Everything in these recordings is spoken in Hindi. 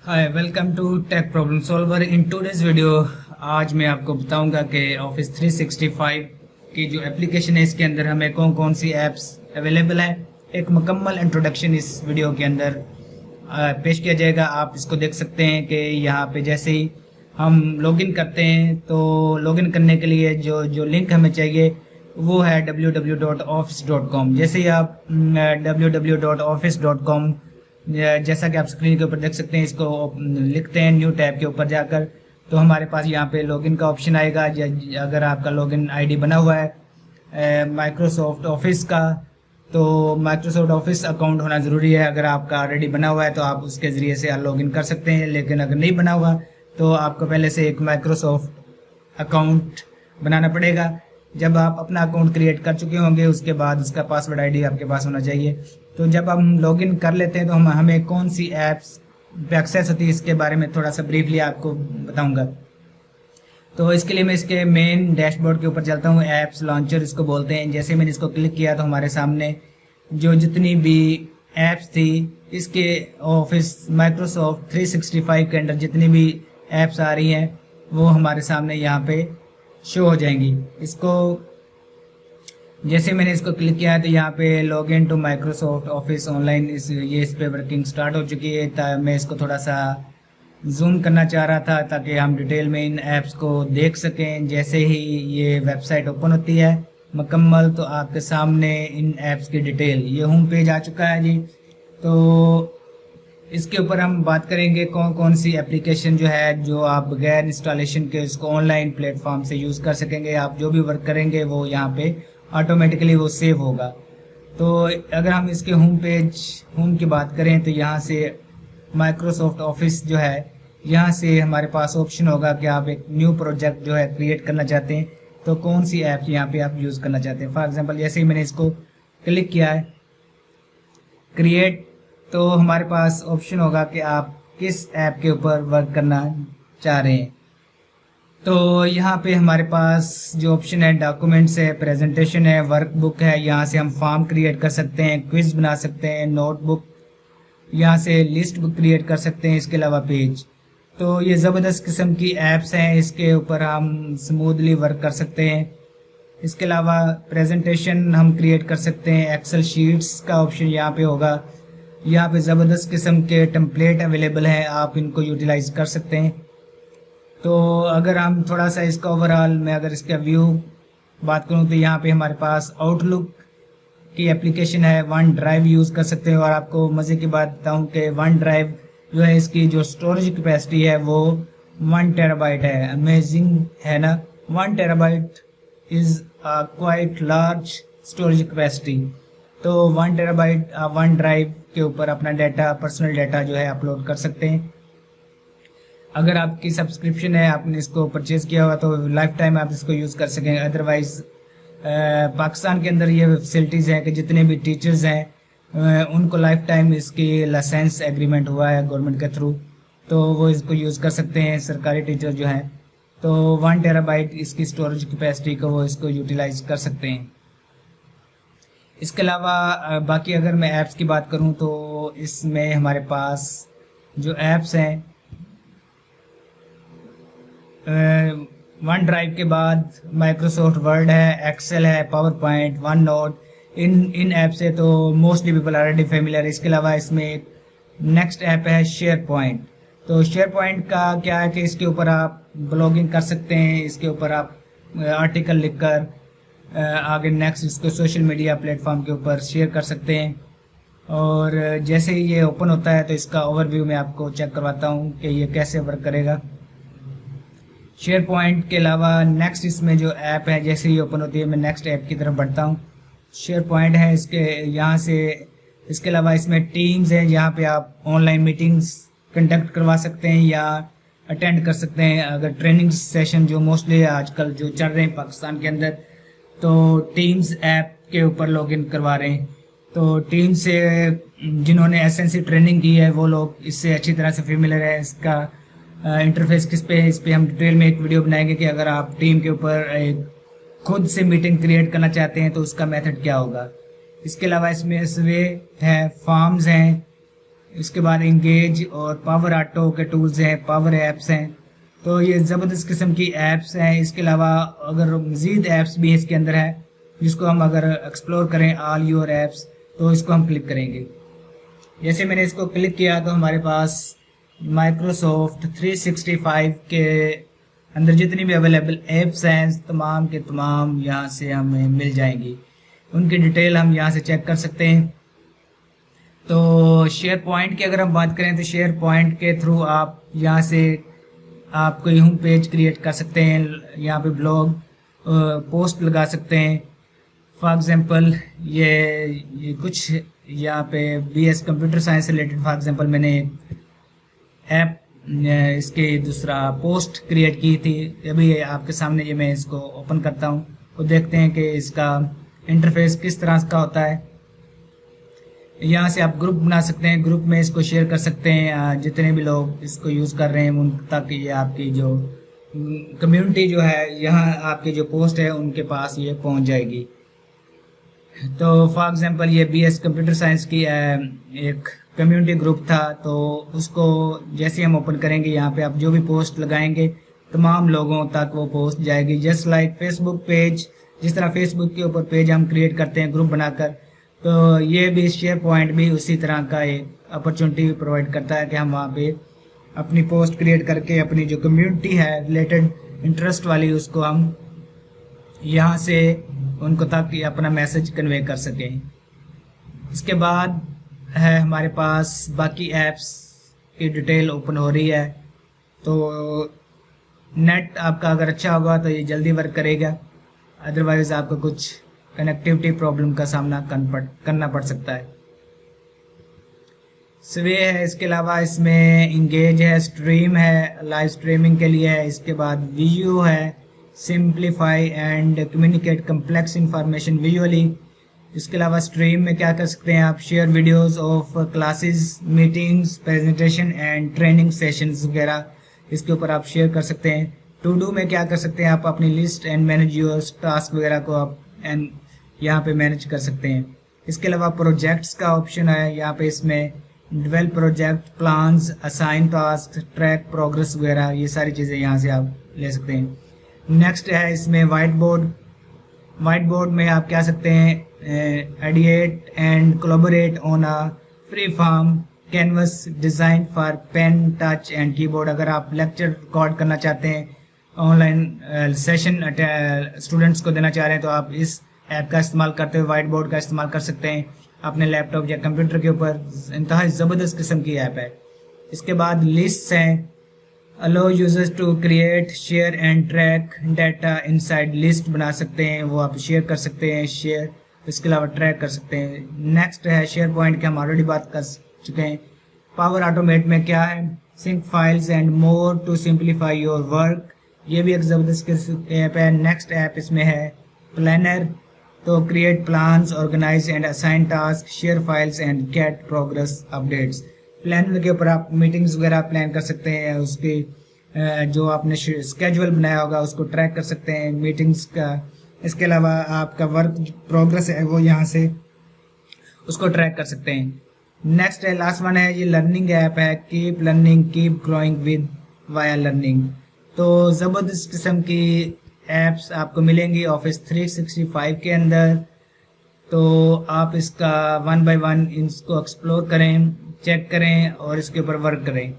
Hi welcome to tech problem solver. In today's video आज मैं आपको बताऊंगा कि ऑफिस 365 की जो एप्लीकेशन है इसके अंदर हमें कौन कौन सी ऐप्स अवेलेबल है। एक मुकम्मल इंट्रोडक्शन इस वीडियो के अंदर पेश किया जाएगा। आप इसको देख सकते हैं कि यहाँ पे जैसे ही हम लॉगिन करते हैं तो लॉगिन करने के लिए जो जो लिंक हमें चाहिए वो है www.office.com। जैसे ही आप www.office.com जैसा कि आप स्क्रीन के ऊपर देख सकते हैं, इसको लिखते हैं न्यू टैब के ऊपर जाकर तो हमारे पास यहाँ पे लॉगिन का ऑप्शन आएगा। अगर आपका लॉगिन आईडी बना हुआ है माइक्रोसॉफ्ट ऑफिस का तो माइक्रोसॉफ्ट ऑफिस अकाउंट होना ज़रूरी है। अगर आपका ऑलरेडी बना हुआ है तो आप उसके ज़रिए से लॉगिन कर सकते हैं, लेकिन अगर नहीं बना हुआ तो आपको पहले से एक माइक्रोसॉफ्ट अकाउंट बनाना पड़ेगा। जब आप अपना अकाउंट क्रिएट कर चुके होंगे उसके बाद उसका पासवर्ड आईडी आपके पास होना चाहिए। तो जब हम लॉगिन कर लेते हैं तो हमें कौन सी ऐप्स पे एक्सेस होती है इसके बारे में थोड़ा सा ब्रीफली आपको बताऊंगा। तो इसके लिए मैं इसके मेन डैशबोर्ड के ऊपर चलता हूँ। ऐप्स लॉन्चर इसको बोलते हैं। जैसे मैंने इसको क्लिक किया तो हमारे सामने जो जितनी भी ऐप्स थी इसके ऑफिस माइक्रोसॉफ्ट 365 के अंदर जितनी भी ऐप्स आ रही हैं वो हमारे सामने यहाँ पे शो हो जाएंगी। इसको जैसे मैंने इसको क्लिक किया तो यहाँ पे log in to Microsoft office online इस पे वर्किंग स्टार्ट हो चुकी है। मैं इसको थोड़ा सा जूम करना चाह रहा था ताकि हम डिटेल में इन ऐप्स को देख सकें। जैसे ही ये वेबसाइट ओपन होती है मुकम्मल तो आपके सामने इन ऐप्स की डिटेल ये होम पेज आ चुका है जी। तो इसके ऊपर हम बात करेंगे कौन कौन सी एप्लीकेशन जो है जो आप बगैर इंस्टॉलेशन के इसको ऑनलाइन प्लेटफॉर्म से यूज़ कर सकेंगे। आप जो भी वर्क करेंगे वो यहाँ पे ऑटोमेटिकली वो सेव होगा। तो अगर हम इसके होम की बात करें तो यहाँ से माइक्रोसॉफ्ट ऑफिस जो है यहाँ से हमारे पास ऑप्शन होगा कि आप एक न्यू प्रोजेक्ट जो है क्रिएट करना चाहते हैं तो कौन सी ऐप यहाँ पे आप यूज़ करना चाहते हैं। फॉर एग्जांपल जैसे ही मैंने इसको क्लिक किया है क्रिएट तो हमारे पास ऑप्शन होगा कि आप किस ऐप के ऊपर वर्क करना चाह रहे हैं। तो यहाँ पे हमारे पास जो ऑप्शन है डॉक्यूमेंट्स है, प्रेजेंटेशन है, वर्कबुक है। यहाँ से हम फॉर्म क्रिएट कर सकते हैं, क्विज बना सकते हैं, नोटबुक, यहाँ से लिस्ट बुक क्रिएट कर सकते हैं। इसके अलावा पेज। तो ये ज़बरदस्त किस्म की ऐप्स हैं, इसके ऊपर हम स्मूथली वर्क कर सकते हैं। इसके अलावा प्रेजेंटेशन हम क्रिएट कर सकते हैं। एक्सेल शीट्स का ऑप्शन यहाँ पे होगा। यहाँ पे ज़बरदस्त किस्म के टेम्पलेट अवेलेबल हैं, आप इनको यूटिलाइज कर सकते हैं। तो अगर हम थोड़ा सा इसका ओवरऑल मैं अगर इसका व्यू बात करूं तो यहाँ पे हमारे पास आउटलुक की एप्लीकेशन है, वन ड्राइव यूज़ कर सकते हैं। और आपको मज़े की बात बताऊं कि वन ड्राइव जो है इसकी जो स्टोरेज कैपेसिटी है वो 1 टेराबाइट है। अमेजिंग है ना। 1 terabyte is quite large storage capacity. तो 1 टेराबाइट आप वन ड्राइव के ऊपर अपना डाटा, पर्सनल डाटा जो है अपलोड कर सकते हैं। अगर आपकी सब्सक्रिप्शन है, आपने इसको परचेज़ किया हुआ तो लाइफ टाइम आप इसको यूज़ कर सकेंगे। अदरवाइज़ पाकिस्तान के अंदर ये फैसिलिटीज़ हैं कि जितने भी टीचर्स हैं उनको लाइफ टाइम इसकी लाइसेंस एग्रीमेंट हुआ है गवर्नमेंट के थ्रू, तो वो इसको यूज़ कर सकते हैं सरकारी टीचर जो हैं। तो 1 टेराबाइट इसकी स्टोरेज कैपेसिटी को वो इसको यूटिलाइज कर सकते हैं। इसके अलावा बाकी अगर मैं ऐप्स की बात करूं तो इसमें हमारे पास जो ऐप्स हैं वन ड्राइव के बाद माइक्रोसॉफ्ट वर्ड है, एक्सेल है, पावर पॉइंट, वन नोट, इन ऐप से तो मोस्टली पीपल ऑलरेडी फेमिलियर। इसके अलावा इसमें एक नेक्स्ट ऐप है शेयर पॉइंट। तो शेयर पॉइंट का क्या है कि इसके ऊपर आप ब्लॉगिंग कर सकते हैं, इसके ऊपर आप आर्टिकल लिखकर आगे नेक्स्ट इसको सोशल मीडिया प्लेटफॉर्म के ऊपर शेयर कर सकते हैं। और जैसे ही ये ओपन होता है तो इसका ओवरव्यू मैं आपको चेक करवाता हूँ कि ये कैसे वर्क करेगा। शेयर पॉइंट के अलावा नेक्स्ट इसमें जो ऐप है जैसे ही ओपन होती है मैं नेक्स्ट ऐप की तरफ बढ़ता हूँ। शेयर पॉइंट है इसके यहाँ से। इसके अलावा इसमें टीम्स है जहाँ पे आप ऑनलाइन मीटिंग्स कंडक्ट करवा सकते हैं या अटेंड कर सकते हैं। अगर ट्रेनिंग सेशन जो मोस्टली आजकल जो चल रहे हैं पाकिस्तान के अंदर तो टीम्स ऐप के ऊपर लॉगिन करवा रहे हैं। तो टीम से जिन्होंने एसएनसी ट्रेनिंग की है वो लोग इससे अच्छी तरह से फेमिलियर है। इसका इंटरफेस किस पे है इस पे हम डिटेल में एक वीडियो बनाएंगे कि अगर आप टीम के ऊपर खुद से मीटिंग क्रिएट करना चाहते हैं तो उसका मेथड क्या होगा। इसके अलावा इसमें सर्वे है, फॉर्म्स हैं, इसके बाद इंगेज और पावर ऑटो के टूल्स हैं, पावर ऐप्स हैं। तो ये ज़बरदस्त किस्म की ऐप्स हैं। इसके अलावा अगर मज़ीद ऐप्स भी इसके अंदर है जिसको हम अगर एक्सप्लोर करें, ऑल योर ऐप्स, तो इसको हम क्लिक करेंगे। जैसे मैंने इसको क्लिक किया तो हमारे पास माइक्रोसॉफ्ट 365 के अंदर जितनी भी अवेलेबल ऐप्स हैं तमाम के तमाम यहाँ से हमें मिल जाएंगी। उनकी डिटेल हम यहाँ से चेक कर सकते हैं। तो शेयर पॉइंट की अगर हम बात करें तो शेयर पॉइंट के थ्रू आप यहाँ से आप कोई होम पेज क्रिएट कर सकते हैं, यहाँ पे ब्लॉग पोस्ट लगा सकते हैं। फॉर एग्जांपल ये कुछ यहाँ पे BS कंप्यूटर साइंस से रिलेटेड फॉर एग्जांपल मैंने ऐप इसके दूसरा पोस्ट क्रिएट की थी। अभी आपके सामने ये मैं इसको ओपन करता हूँ तो देखते हैं कि इसका इंटरफेस किस तरह का होता है। यहाँ से आप ग्रुप बना सकते हैं, ग्रुप में इसको शेयर कर सकते हैं। जितने भी लोग इसको यूज़ कर रहे हैं उन तक ये आपकी जो कम्युनिटी जो है, यहाँ आपकी जो पोस्ट है उनके पास ये पहुँच जाएगी। तो फॉर एग्जांपल ये BS कंप्यूटर साइंस की एक कम्युनिटी ग्रुप था, तो उसको जैसे हम ओपन करेंगे यहाँ पे आप जो भी पोस्ट लगाएंगे तमाम लोगों तक वो पोस्ट जाएगी। जस्ट लाइक फेसबुक पेज, जिस तरह फेसबुक के ऊपर पेज हम क्रिएट करते हैं ग्रुप बनाकर, तो ये भी शेयर पॉइंट भी उसी तरह का एक अपॉर्चुनिटी प्रोवाइड करता है कि हम वहाँ पे अपनी पोस्ट क्रिएट करके अपनी जो कम्युनिटी है रिलेटेड इंटरेस्ट वाली उसको हम यहाँ से उनको तक अपना मैसेज कन्वे कर सकें। इसके बाद है हमारे पास बाकी ऐप्स की डिटेल ओपन हो रही है। तो नेट आपका अगर अच्छा होगा तो ये जल्दी वर्क करेगा, अदरवाइज़ आपको कुछ कनेक्टिविटी प्रॉब्लम का सामना करना पड़ सकता है। स्वे है, इसके अलावा इसमें इंगेज है, स्ट्रीम है, लाइव स्ट्रीमिंग के लिए है। इसके बाद वीडियो है, simplify and communicate complex information visually. इसके अलावा स्ट्रीम में क्या कर सकते हैं आप, share videos of classes, meetings, presentation and training sessions वगैरह इसके ऊपर आप शेयर कर सकते हैं। टू डू में क्या कर सकते हैं आप अपनी list and manage your task वगैरह को आप एंड यहाँ पे मैनेज कर सकते हैं। इसके अलावा प्रोजेक्ट्स का ऑप्शन है, यहाँ पे इसमें develop project, plans, assign task, track progress वगैरह ये सारी चीज़ें यहाँ से आप ले सकते हैं। नेक्स्ट है इसमें वाइट बोर्ड। वाइट बोर्ड में आप क्या सकते हैं, edit and collaborate on a free form canvas design for pen, touch and keyboard. अगर आप लेक्चर रिकॉर्ड करना चाहते हैं, ऑनलाइन सेशन स्टूडेंट्स को देना चाह रहे हैं, तो आप इस ऐप का इस्तेमाल करते हुए वाइट बोर्ड का इस्तेमाल कर सकते हैं अपने लैपटॉप या कंप्यूटर के ऊपर। इंतहा ज़बरदस्त किस्म की ऐप है। इसके बाद लिस्ट्स हैं, allow users to create, share and track data inside list बना सकते हैं, वो आप शेयर कर सकते हैं, शेयर इसके अलावा ट्रैक कर सकते हैं। नेक्स्ट है शेयर पॉइंट की हम ऑलरेडी बात कर चुके हैं। पावर ऑटोमेट में क्या है, sync files and more to simplify your work, ये भी एक ज़बरदस्त ऐप है। नेक्स्ट ऐप इसमें है प्लानर, तो create plans, organize and assign task, share files and get progress updates. Planner के ऊपर आप मीटिंग्स वगैरह प्लान कर सकते हैं, उसकी जो आपने स्केड्यूल बनाया होगा उसको ट्रैक कर सकते हैं मीटिंग्स का। इसके अलावा आपका वर्क प्रोग्रेस है वो यहाँ से उसको ट्रैक कर सकते हैं। नेक्स्ट है, लास्ट वन है, ये लर्निंग ऐप है, keep learning keep growing with via learning. तो ज़बरदस्त किस्म की ऐप्स आपको मिलेंगी ऑफिस 365 के अंदर। तो आप इसका वन बाय वन इसको एक्सप्लोर करें, चेक करें और इसके ऊपर वर्क करें।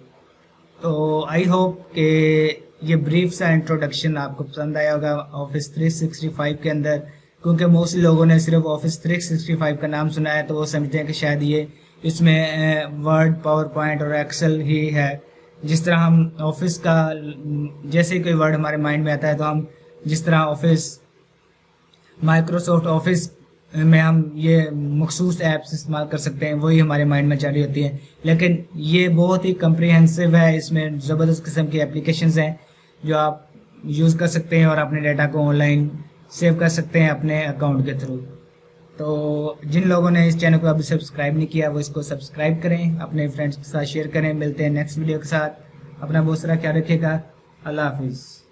तो आई होप कि ये ब्रीफ सा इंट्रोडक्शन आपको पसंद आया होगा ऑफिस 365 के अंदर, क्योंकि मोस्टली लोगों ने सिर्फ ऑफिस 365 का नाम सुना है तो वो समझते हैं कि शायद ये इसमें वर्ड, पावर पॉइंट और एक्सेल ही है। जिस तरह हम ऑफिस का जैसे ही कोई वर्ड हमारे माइंड में आता है तो हम जिस तरह ऑफिस, माइक्रोसॉफ्ट ऑफिस में हम ये मखसूस ऐप्स इस्तेमाल कर सकते हैं, वही हमारे माइंड में चली होती है। लेकिन ये बहुत ही कम्प्रीहेंसिव है, इसमें ज़बरदस्त किस्म की एप्लीकेशंस हैं जो आप यूज़ कर सकते हैं और अपने डाटा को ऑनलाइन सेव कर सकते हैं अपने अकाउंट के थ्रू। तो जिन लोगों ने इस चैनल को अभी सब्सक्राइब नहीं किया वो इसको सब्सक्राइब करें, अपने फ्रेंड्स के साथ शेयर करें। मिलते हैं नेक्स्ट वीडियो के साथ, अपना बहुत सारा ख्याल रखिएगा। अल्लाह हाफिज़।